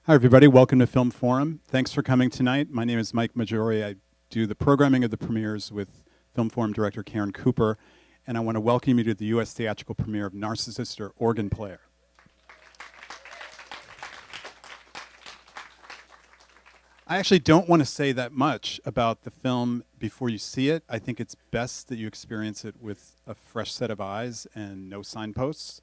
Hi, everybody. Welcome to Film Forum. Thanks for coming tonight. My name is Mike Maggiore. I do the programming of the premieres with Film Forum director Karen Cooper, and I want to welcome you to the U.S. theatrical premiere of Narcissister Organ Player. I actually don't want to say that much about the film before you see it. I think it's best that you experience it with a fresh set of eyes and no signposts.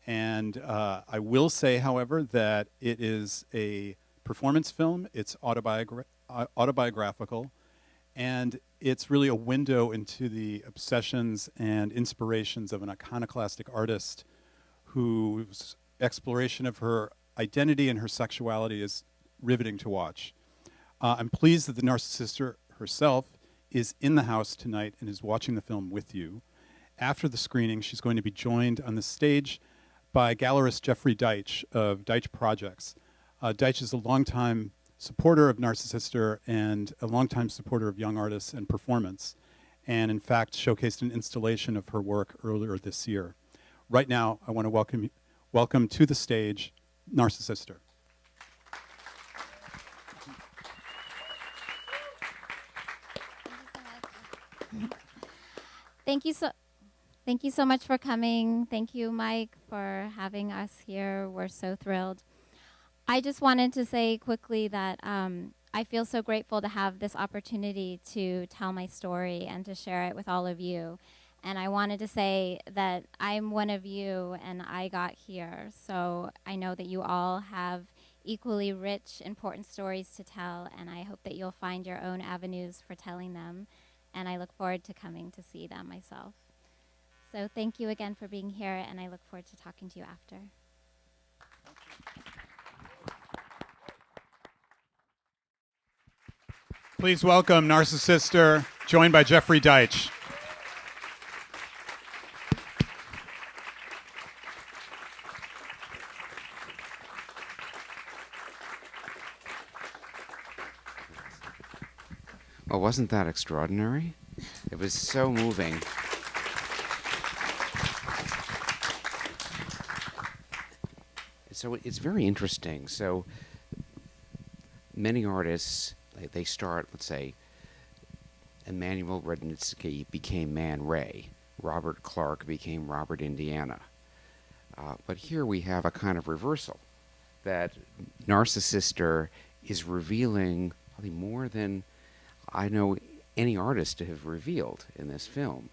And I will say, however, that it is a performance film. It's autobiographical, and it's really a window into the obsessions and inspirations of an iconoclastic artist whose exploration of her identity and her sexuality is riveting to watch. I'm pleased that the Narcissister herself is in the house tonight and is watching the film with you. After the screening, she's going to be joined on the stage by gallerist Jeffrey Deitch of Deitch Projects. Deitch is a longtime supporter of Narcissister and a longtime supporter of young artists and performance, and in fact showcased an installation of her work earlier this year. Right now, I want to welcome to the stage Narcissister. Thank you so much for coming. Thank you, Mike, for having us here. We're so thrilled. I just wanted to say quickly that I feel so grateful to have this opportunity to tell my story and to share it with all of you. And I wanted to say that I'm one of you and I got here. So I know that you all have equally rich, important stories to tell, and I hope that you'll find your own avenues for telling them. And I look forward to coming to see them myself. So thank you again for being here, and I look forward to talking to you after. Please welcome Narcissister, joined by Jeffrey Deitch. Well, wasn't that extraordinary? It was so moving. So it's very interesting. So many artists, they start, let's say, Emmanuel Rudnitsky became Man Ray. Robert Clark became Robert Indiana. But here we have a kind of reversal, that Narcissister is revealing probably more than I know any artist to have revealed in this film.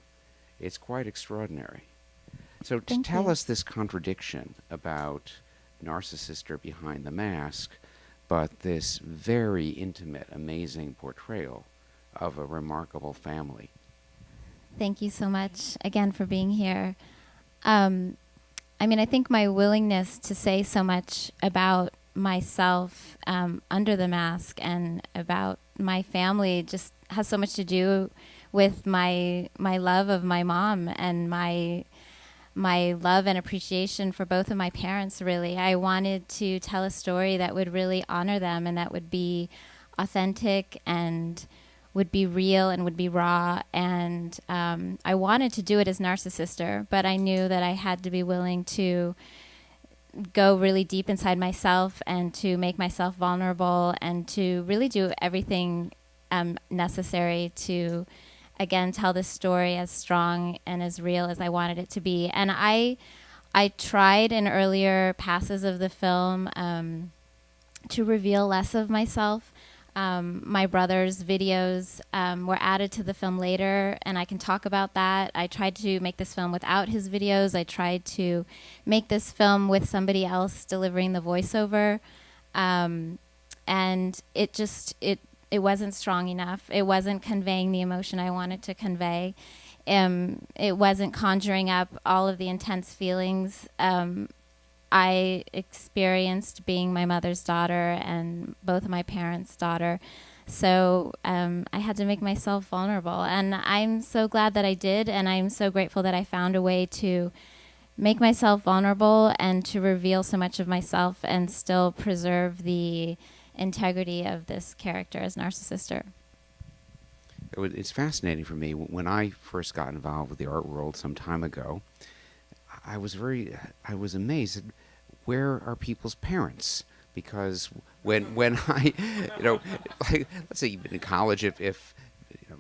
It's quite extraordinary. So tell us this contradiction about Narcissister behind the mask, but this very intimate, amazing portrayal of a remarkable family. Thank you so much again for being here. I think my willingness to say so much about myself under the mask and about my family just has so much to do with my love of my mom and my love and appreciation for both of my parents, really. I wanted to tell a story that would really honor them and that would be authentic and would be real and would be raw. And I wanted to do it as Narcissister, but I knew that I had to be willing to go really deep inside myself and to make myself vulnerable and to really do everything necessary to again, tell this story as strong and as real as I wanted it to be. And I tried in earlier passes of the film to reveal less of myself. My brother's videos were added to the film later, and I can talk about that. I tried to make this film without his videos. I tried to make this film with somebody else delivering the voiceover. And it wasn't strong enough. It wasn't conveying the emotion I wanted to convey. It wasn't conjuring up all of the intense feelings I experienced being my mother's daughter and both of my parents' daughter. So I had to make myself vulnerable. And I'm so glad that I did, and I'm so grateful that I found a way to make myself vulnerable and to reveal so much of myself and still preserve the integrity of this character as Narcissister. It's fascinating for me. When I first got involved with the art world some time ago, I was amazed at where are people's parents, because when I, like, let's say even in college, if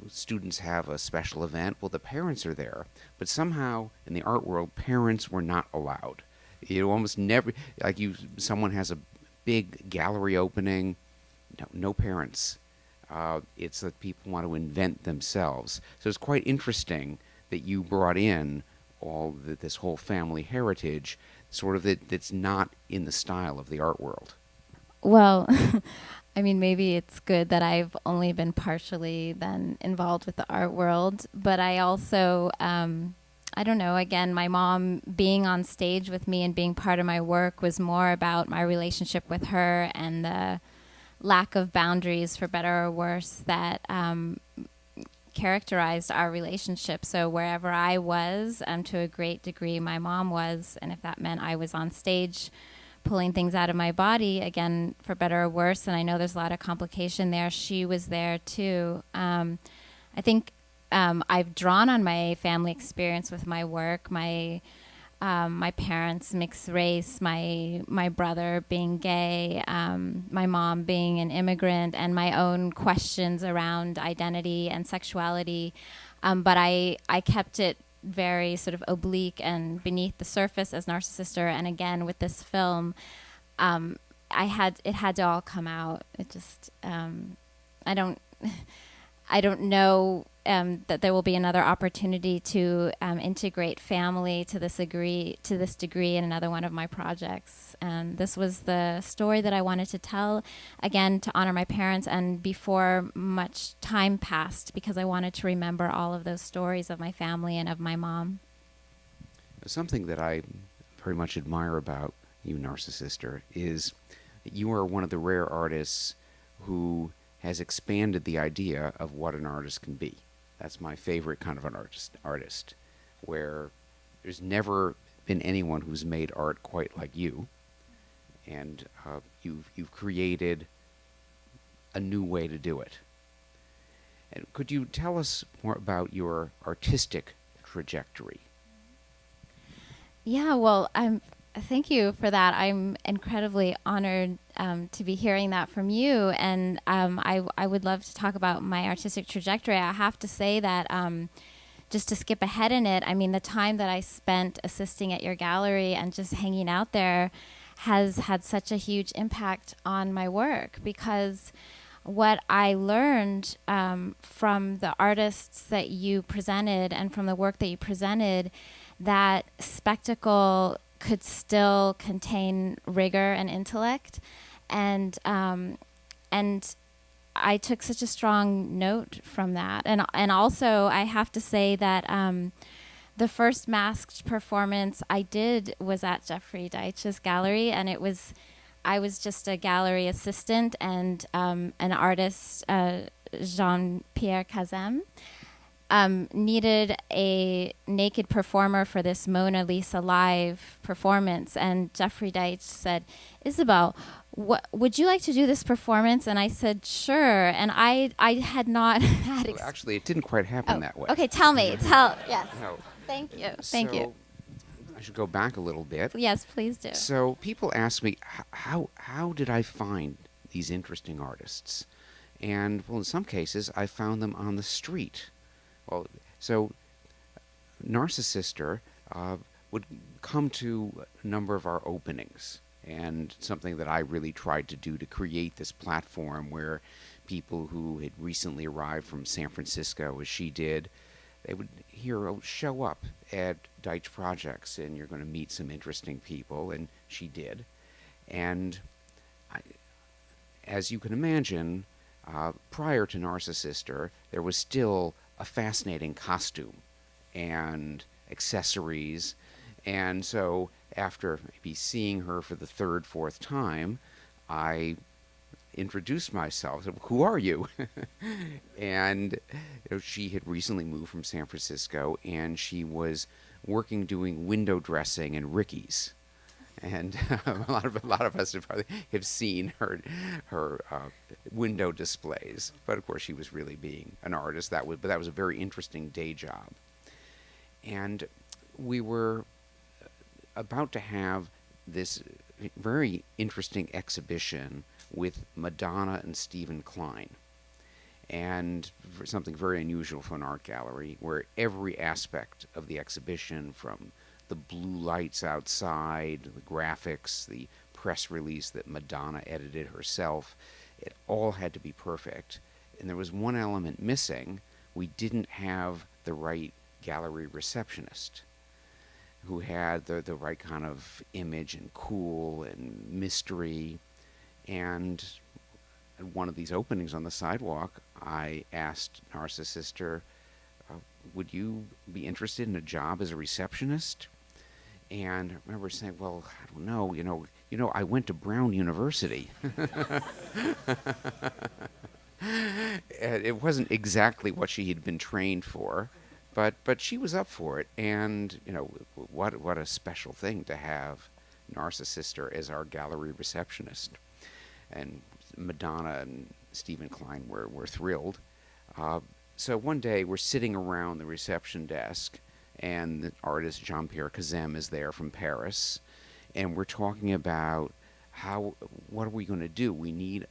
students have a special event, well, the parents are there, but somehow in the art world, parents were not allowed. You almost never, someone has a big gallery opening, no parents. It's that people want to invent themselves. So it's quite interesting that you brought in this whole family heritage, sort of that's not in the style of the art world. Well, I mean, maybe it's good that I've only been partially then involved with the art world, but I also, I don't know, again, my mom being on stage with me and being part of my work was more about my relationship with her and the lack of boundaries, for better or worse, that characterized our relationship. So wherever I was, to a great degree, my mom was, and if that meant I was on stage pulling things out of my body, again, for better or worse, and I know there's a lot of complication there, she was there too. I think I've drawn on my family experience with my work, my parents mixed race, my brother being gay, my mom being an immigrant, and my own questions around identity and sexuality. But I kept it very sort of oblique and beneath the surface as Narcissister. And again, with this film, it had to all come out. It just, I don't know that there will be another opportunity to integrate family to this degree in another one of my projects. And this was the story that I wanted to tell, again, to honor my parents, and before much time passed, because I wanted to remember all of those stories of my family and of my mom. Something that I very much admire about you, Narcissister, is that you are one of the rare artists who has expanded the idea of what an artist can be. That's my favorite kind of an artist, where there's never been anyone who's made art quite like you, and you've created a new way to do it. And could you tell us more about your artistic trajectory? Yeah, well, thank you for that. I'm incredibly honored to be hearing that from you, and I would love to talk about my artistic trajectory. I have to say that just to skip ahead in it, I mean, the time that I spent assisting at your gallery and just hanging out there has had such a huge impact on my work, because what I learned from the artists that you presented and from the work that you presented, that spectacle could still contain rigor and intellect, and I took such a strong note from that. And also, I have to say that the first masked performance I did was at Jeffrey Deitch's gallery, and I was just a gallery assistant and an artist, Jean-Pierre Cazem, needed a naked performer for this Mona Lisa live performance, and Jeffrey Deitch said, "Isabel, would you like to do this performance?" And I said, "Sure." And I had not had. Well, actually, it didn't quite happen that way. Okay, tell me. Yes. No. Thank you. Thank you. I should go back a little bit. Yes, please do. So people ask me, how did I find these interesting artists? And, well, in some cases, I found them on the street. Well, so Narcissister would come to a number of our openings, and something that I really tried to do to create this platform where people who had recently arrived from San Francisco, as she did, they would hear, "Oh, show up at Deitch Projects and you're going to meet some interesting people," and she did. And as you can imagine, prior to Narcissister, there was still a fascinating costume and accessories. And so after maybe seeing her for the third, fourth time, I introduced myself. Said, "Who are you?" And she had recently moved from San Francisco, and she was working doing window dressing in Ricky's. And a lot of us have seen her window displays. But of course, she was really being an artist. But that was a very interesting day job. And we were about to have this very interesting exhibition with Madonna and Stephen Klein. And for something very unusual for an art gallery, where every aspect of the exhibition, from the blue lights outside, the graphics, the press release that Madonna edited herself, it all had to be perfect. And there was one element missing. We didn't have the right gallery receptionist who had the right kind of image and cool and mystery. And at one of these openings on the sidewalk, I asked Narcissister, would you be interested in a job as a receptionist? And I remember saying, well, I don't know, I went to Brown University. And it wasn't exactly what she had been trained for, but she was up for it. And, what a special thing to have Narcissister as our gallery receptionist. And Madonna and Stephen Klein were thrilled. So one day we're sitting around the reception desk, and the artist Jean-Pierre Cazem is there from Paris, and we're talking about what are we going to do? We need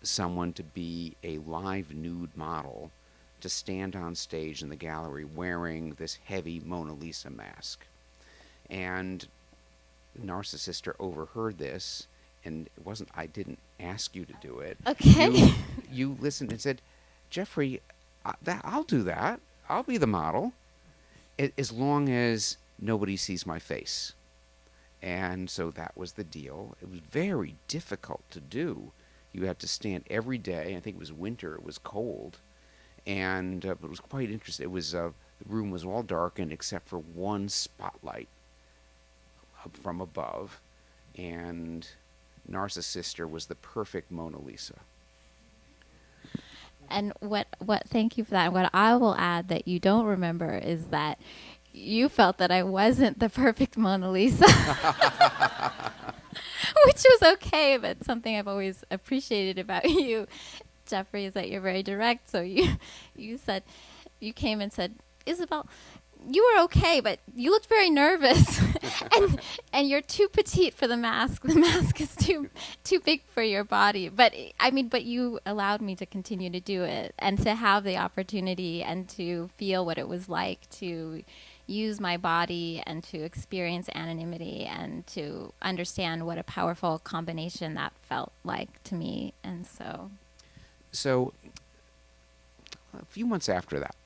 someone to be a live nude model to stand on stage in the gallery wearing this heavy Mona Lisa mask. And Narcissister overheard this, and it wasn't, I didn't ask you to do it. Okay. You listened and said, Jeffrey, I'll do that. I'll be the model, as long as nobody sees my face. And so that was the deal. It was very difficult to do. You had to stand every day. I think it was winter. It was cold. And but it was quite interesting. It was the room was all darkened except for one spotlight up from above. And Narcissister was the perfect Mona Lisa. And what thank you for that. What I will add that you don't remember is that you felt that I wasn't the perfect Mona Lisa. Which was okay, but something I've always appreciated about you, Jeffrey, is that you're very direct. So you came and said, Isabel, you were okay, but you looked very nervous, and you're too petite for the mask. The mask is too big for your body. But you allowed me to continue to do it and to have the opportunity and to feel what it was like to use my body and to experience anonymity and to understand what a powerful combination that felt like to me. And so a few months after that,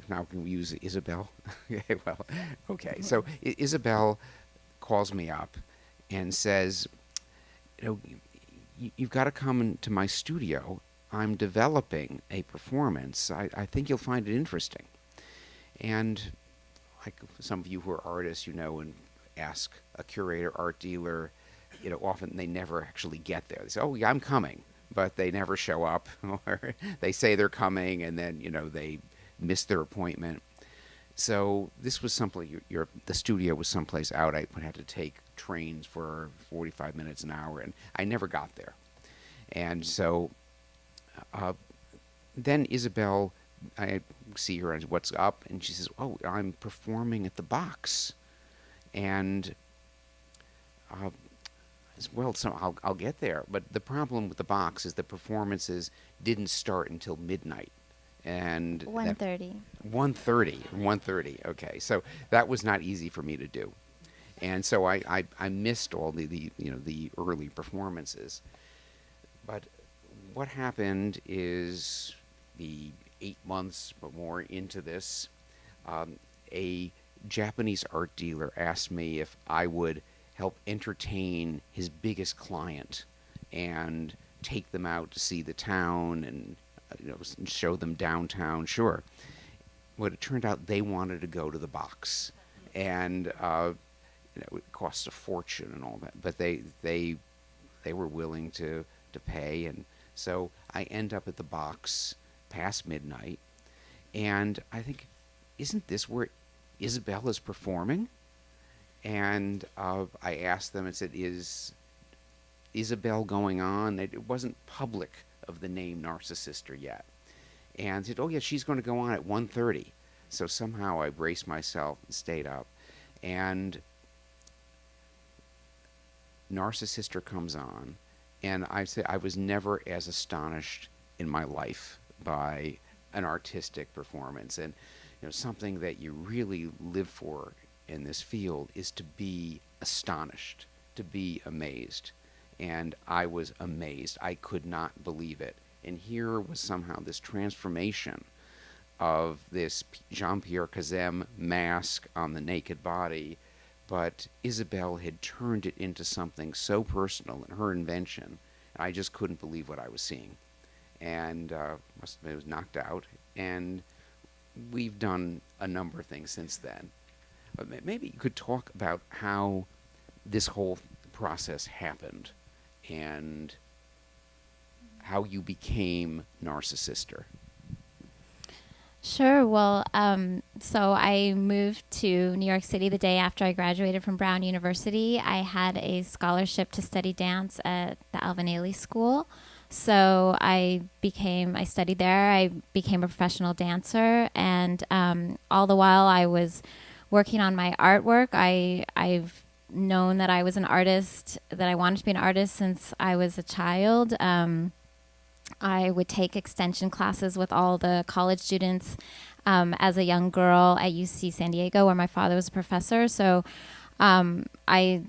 now can we use Isabel? Okay. So Isabel calls me up and says, you've got to come into my studio. I'm developing a performance. I think you'll find it interesting. And like some of you who are artists, and ask a curator, art dealer, often they never actually get there. They say, oh, yeah, I'm coming, but they never show up, or they say they're coming, and then, they miss their appointment. So this was someplace, the studio was someplace out. I would have to take trains for 45 minutes an hour, and I never got there. And so then Isabel, I see her and what's up, and she says, oh, I'm performing at the Box. And well, so I'll get there. But the problem with the Box is the performances didn't start until midnight. And 1:30. 1:30. Okay, so that was not easy for me to do, and so I missed all the early performances. But what happened is the 8 months or more into this, a Japanese art dealer asked me if I would help entertain his biggest client and take them out to see the town and show them downtown. Sure. But it turned out they wanted to go to the Box, and it costs a fortune and all that. But they were willing to pay, and so I end up at the Box past midnight, and I think, isn't this where Isabel is performing? And I asked them and said, is Isabel going on? It wasn't public of the name Narcissister yet. And said, oh yeah, she's going to go on at 1:30. So somehow I braced myself and stayed up. And Narcissister comes on, and I say I was never as astonished in my life by an artistic performance. And something that you really live for in this field is to be astonished, to be amazed. And I was amazed. I could not believe it. And here was somehow this transformation of this Jean-Pierre Cazem mask on the naked body, but Isabel had turned it into something so personal in her invention, and I just couldn't believe what I was seeing. And I was knocked out, and we've done a number of things since then. But maybe you could talk about how this whole process happened and how you became Narcissister. Sure. Well, so I moved to New York City the day after I graduated from Brown University. I had a scholarship to study dance at the Alvin Ailey School. So I studied there. I became a professional dancer, and all the while I was working on my artwork. I've known that I was an artist, that I wanted to be an artist since I was a child. I would take extension classes with all the college students as a young girl at UC San Diego, where my father was a professor. So I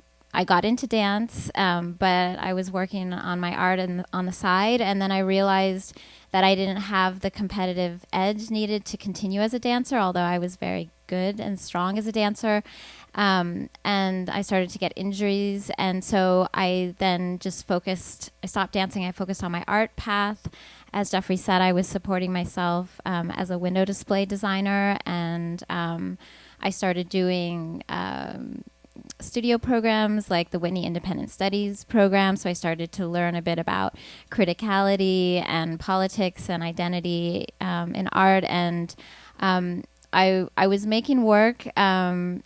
got into dance, but I was working on my art on the side, and then I realized that I didn't have the competitive edge needed to continue as a dancer, although I was very good and strong as a dancer. And I started to get injuries, and so I then I stopped dancing, I focused on my art path. As Jeffrey said, I was supporting myself as a window display designer, and I started doing studio programs like the Whitney Independent Studies program. So I started to learn a bit about criticality and politics and identity in art. And I was making work. I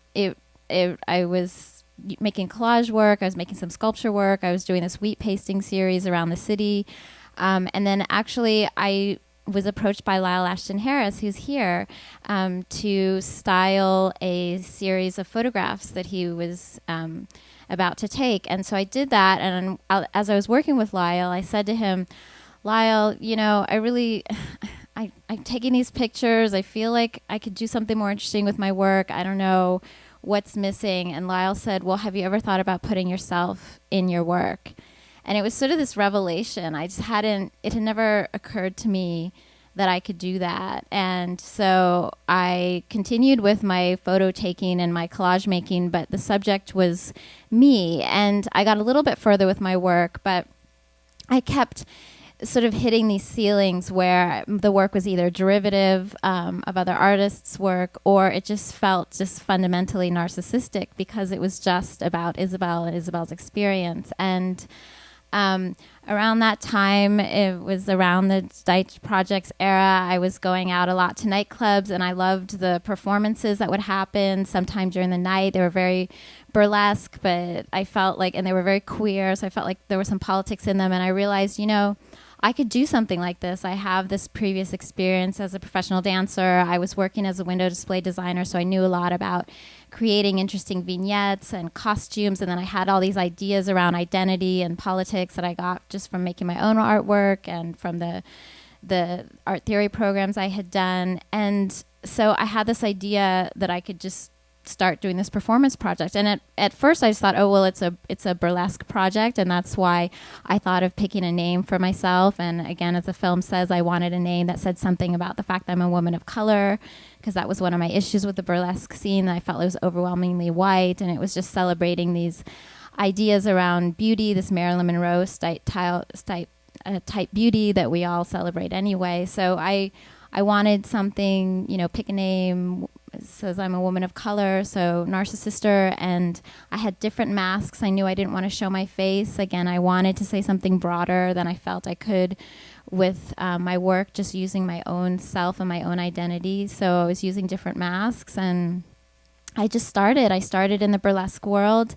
was making collage work. I was making some sculpture work. I was doing this wheat pasting series around the city. And then actually I was approached by Lyle Ashton Harris, who's here, to style a series of photographs that he was about to take. And so I did that. And as I was working with Lyle, I said to him, Lyle, I'm taking these pictures. I feel like I could do something more interesting with my work. I don't know what's missing. And Lyle said, well, have you ever thought about putting yourself in your work? And it was sort of this revelation. It had never occurred to me that I could do that. And so I continued with my photo taking and my collage making, but the subject was me. And I got a little bit further with my work, but I kept sort of hitting these ceilings where the work was either derivative of other artists' work, or it just felt just fundamentally narcissistic because it was just about Isabel and Isabel's experience. And around that time, it was around the Deitch Project's era, I was going out a lot to nightclubs, and I loved the performances that would happen sometime during the night. They were very burlesque, but I felt like, and they were very queer, so I felt like there was some politics in them, and I realized, I could do something like this. I have this previous experience as a professional dancer. I was working as a window display designer, so I knew a lot about creating interesting vignettes and costumes. And then I had all these ideas around identity and politics that I got just from making my own artwork and from the art theory programs I had done. And so I had this idea that I could just start doing this performance project. And at first I just thought, oh, well, it's a burlesque project, and that's why I thought of picking a name for myself. And again, as the film says, I wanted a name that said something about the fact that I'm a woman of color, because that was one of my issues with the burlesque scene. I felt it was overwhelmingly white, and it was just celebrating these ideas around beauty, this Marilyn Monroe type beauty that we all celebrate anyway. So I wanted something, pick a name. It says I'm a woman of color, so Narcissister, and I had different masks. I knew I didn't want to show my face. Again, I wanted to say something broader than I felt I could with my work, just using my own self and my own identity. So I was using different masks, and I started in the burlesque world,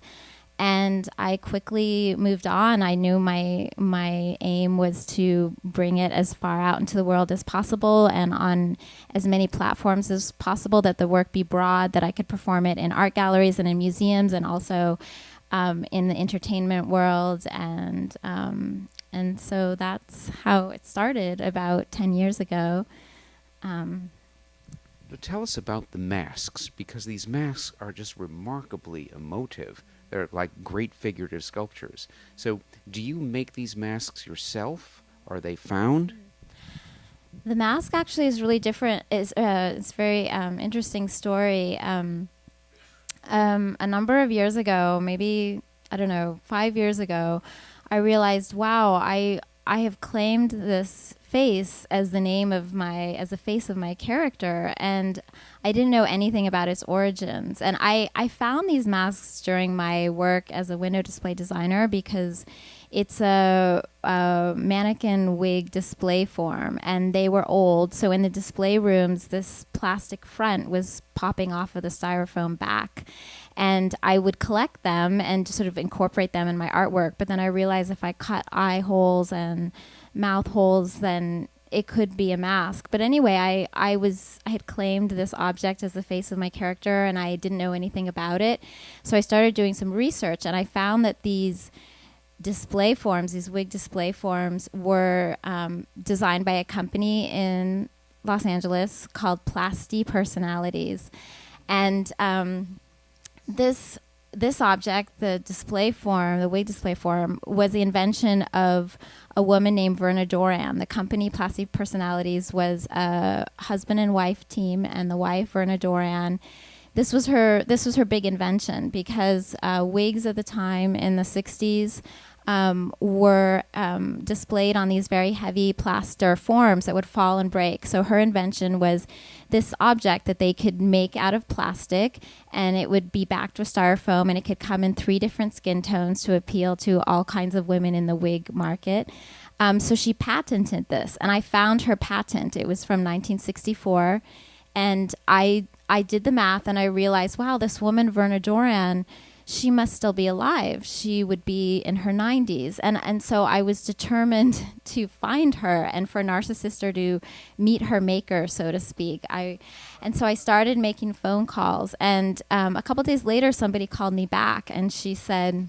and I quickly moved on. I knew my aim was to bring it as far out into the world as possible and on as many platforms as possible, that the work be broad, that I could perform it in art galleries and in museums, and also in the entertainment world, and so that's how it started about 10 years ago. So tell us about the masks, because these masks are just remarkably emotive. They're like great figurative sculptures. So do you make these masks yourself? Are they found? The mask actually is really different. It's a very interesting story. A number of years ago, maybe, I don't know, 5 years ago, I realized, wow, I have claimed this face as the face of my character, and I didn't know anything about its origins. And I found these masks during my work as a window display designer, because it's a mannequin wig display form, and they were old. So in the display rooms, this plastic front was popping off of the styrofoam back. And I would collect them and just sort of incorporate them in my artwork. But then I realized if I cut eye holes and mouth holes, then it could be a mask. But anyway, I had claimed this object as the face of my character, and I didn't know anything about it. So I started doing some research, and I found that these display forms, these wig display forms, were designed by a company in Los Angeles called Plasti Personalities. And this object, the display form, the wig display form, was the invention of a woman named Verna Doran. The company Plasti Personalities was a husband and wife team, and the wife, Verna Doran, this was her big invention, because wigs at the time in the 60s were displayed on these very heavy plaster forms that would fall and break. So her invention was this object that they could make out of plastic, and it would be backed with styrofoam, and it could come in 3 different skin tones to appeal to all kinds of women in the wig market. So she patented this, and I found her patent. It was from 1964, and I did the math, and I realized, wow, this woman, Verna Doran, she must still be alive. She would be in her 90s. And so I was determined to find her and for Narcissister to meet her maker, so to speak. And so I started making phone calls. And a couple days later, somebody called me back, and she said,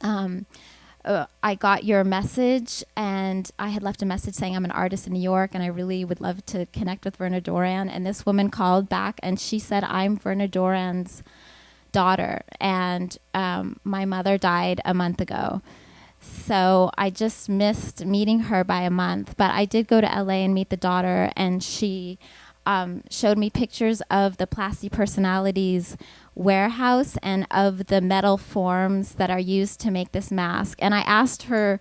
I got your message, and I had left a message saying I'm an artist in New York, and I really would love to connect with Verna Doran. And this woman called back, and she said, I'm Verna Doran's daughter, and my mother died a month ago. So I just missed meeting her by a month, but I did go to LA and meet the daughter, and she showed me pictures of the Plasti Personalities warehouse and of the metal forms that are used to make this mask. And I asked her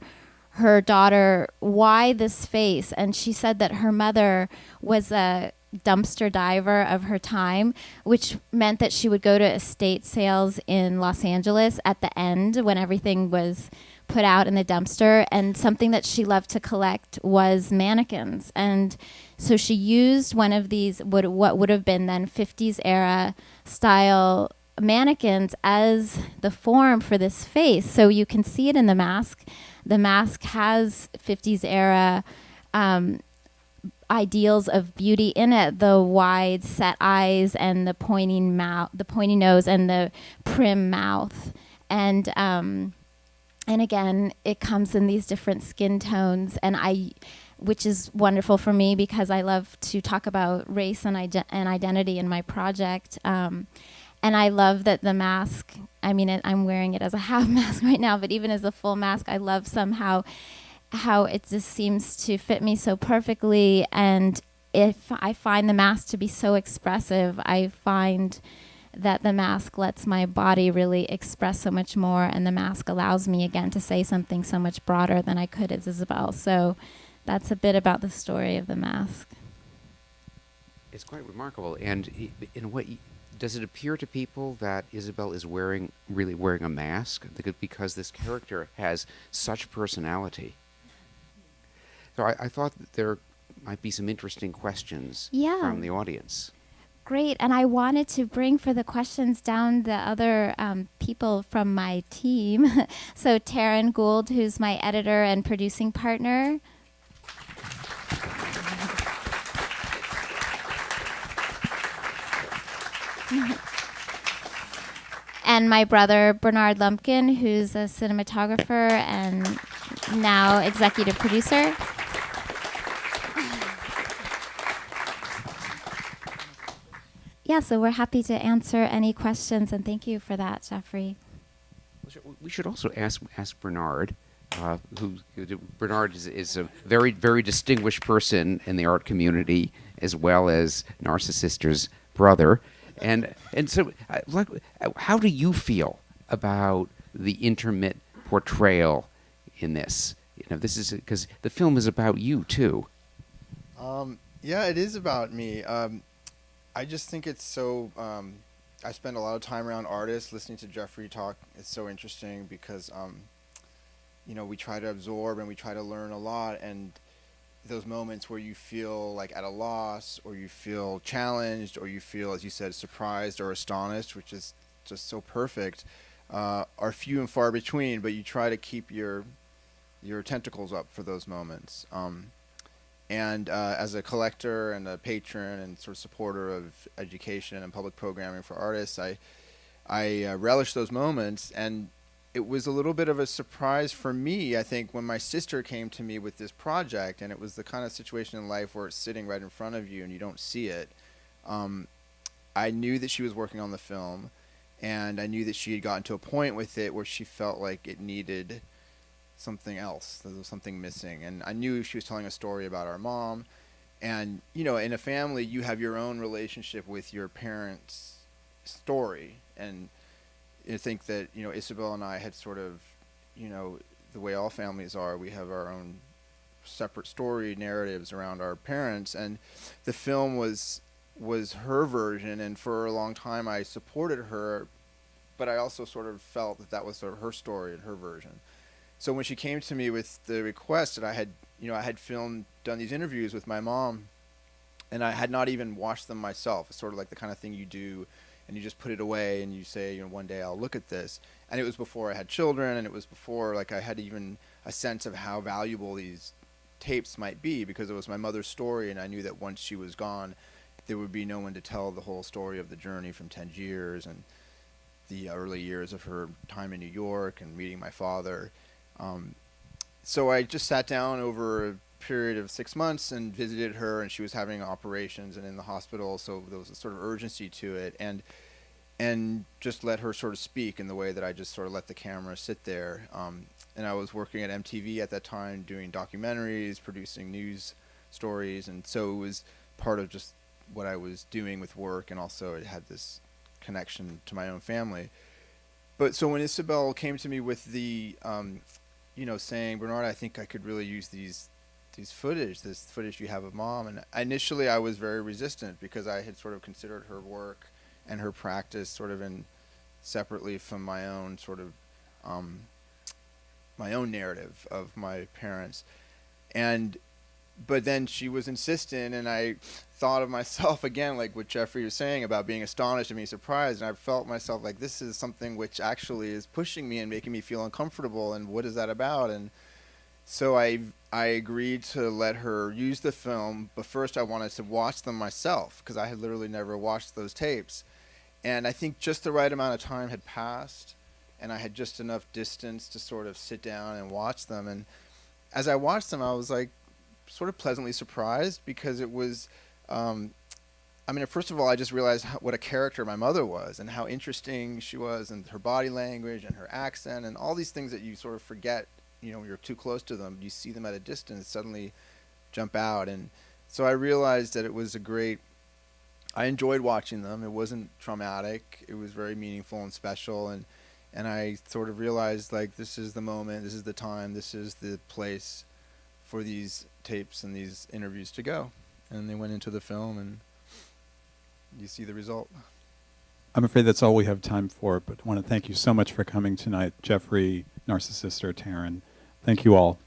daughter, why this face? And she said that her mother was a dumpster diver of her time, which meant that she would go to estate sales in Los Angeles at the end when everything was put out in the dumpster, and something that she loved to collect was mannequins. And so she used one of these, what would have been then 50s era style mannequins as the form for this face. So you can see it in the mask. The mask has 50s era ideals of beauty in it, the wide set eyes and the pointing mouth, the pointy nose and the prim mouth. And again, it comes in these different skin tones, which is wonderful for me because I love to talk about race and identity in my project. And I love that the mask, I mean, I'm wearing it as a half mask right now, but even as a full mask, I love somehow how it just seems to fit me so perfectly. And if I find the mask to be so expressive, I find that the mask lets my body really express so much more, and the mask allows me again to say something so much broader than I could as Isabel. So that's a bit about the story of the mask. It's quite remarkable. And in a way, does it appear to people that Isabel is really wearing a mask? Because this character has such personality. So I thought that there might be some interesting questions from the audience. Great. And I wanted to bring for the questions down the other people from my team. So Taryn Gould, who's my editor and producing partner. and my brother Bernard Lumpkin, who's a cinematographer and now executive producer. Yeah, so we're happy to answer any questions, and thank you for that, Jeffrey. We should also ask Bernard, Bernard is a very, very distinguished person in the art community, as well as Narcissister's brother. And so, how do you feel about the intimate portrayal in this? You know, this is because the film is about you too. Yeah, it is about me. I just think it's so. I spend a lot of time around artists, listening to Jeffrey talk. It's so interesting because, you know, we try to absorb and we try to learn a lot, and those moments where you feel like at a loss, or you feel challenged, or you feel, as you said, surprised or astonished, which is just so perfect, are few and far between. But you try to keep your tentacles up for those moments. And as a collector and a patron and sort of supporter of education and public programming for artists, I relish those moments. And it was a little bit of a surprise for me, I think, when my sister came to me with this project, and it was the kind of situation in life where it's sitting right in front of you and you don't see it. I knew that she was working on the film, and I knew that she had gotten to a point with it where she felt like it needed something else. There was something missing, and I knew she was telling a story about our mom. And you know, in a family, you have your own relationship with your parents' story, and I think that, you know, Isabel and I had sort of, you know, the way all families are, we have our own separate story narratives around our parents, and the film was her version, and for a long time I supported her, but I also sort of felt that that was sort of her story and her version. So when she came to me with the request, that I had done these interviews with my mom, and I had not even watched them myself. It's sort of like the kind of thing you do, and you just put it away, and you say, you know, one day I'll look at this. And it was before I had children, and it was before, like, I had even a sense of how valuable these tapes might be, because it was my mother's story, and I knew that once she was gone, there would be no one to tell the whole story of the journey from Tangiers and the early years of her time in New York and meeting my father. So I just sat down over a period of 6 months and visited her, and she was having operations and in the hospital, so there was a sort of urgency to it, and just let her sort of speak in the way that I just sort of let the camera sit there. And I was working at MTV at that time, doing documentaries, producing news stories, and so it was part of just what I was doing with work, and also it had this connection to my own family. But so when Isabel came to me with the you know, saying, Bernard, I think I could really use this footage you have of mom. And initially I was very resistant, because I had sort of considered her work and her practice sort of separately from my own sort of, my own narrative of my parents. But then she was insistent, and I thought of myself again, like what Jeffrey was saying about being astonished and being surprised, and I felt myself like, this is something which actually is pushing me and making me feel uncomfortable, and what is that about? And so I agreed to let her use the film, but first I wanted to watch them myself, because I had literally never watched those tapes. And I think just the right amount of time had passed, and I had just enough distance to sort of sit down and watch them. And as I watched them, I was like, sort of pleasantly surprised, because it was, I mean, first of all, I just realized what a character my mother was, and how interesting she was, and her body language and her accent and all these things that you sort of forget, you know, when you're too close to them. You see them at a distance, suddenly jump out. And so I realized that it was I enjoyed watching them. It wasn't traumatic. It was very meaningful and special. And I sort of realized, like, this is the moment, this is the time, this is the place for these tapes and these interviews to go. And they went into the film, and you see the result. I'm afraid that's all we have time for, but I want to thank you so much for coming tonight, Jeffrey, Narcissister, Taryn. Thank you all.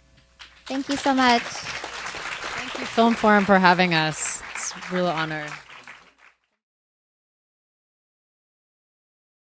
Thank you so much. Thank you, Film Forum, for having us. It's a real honor.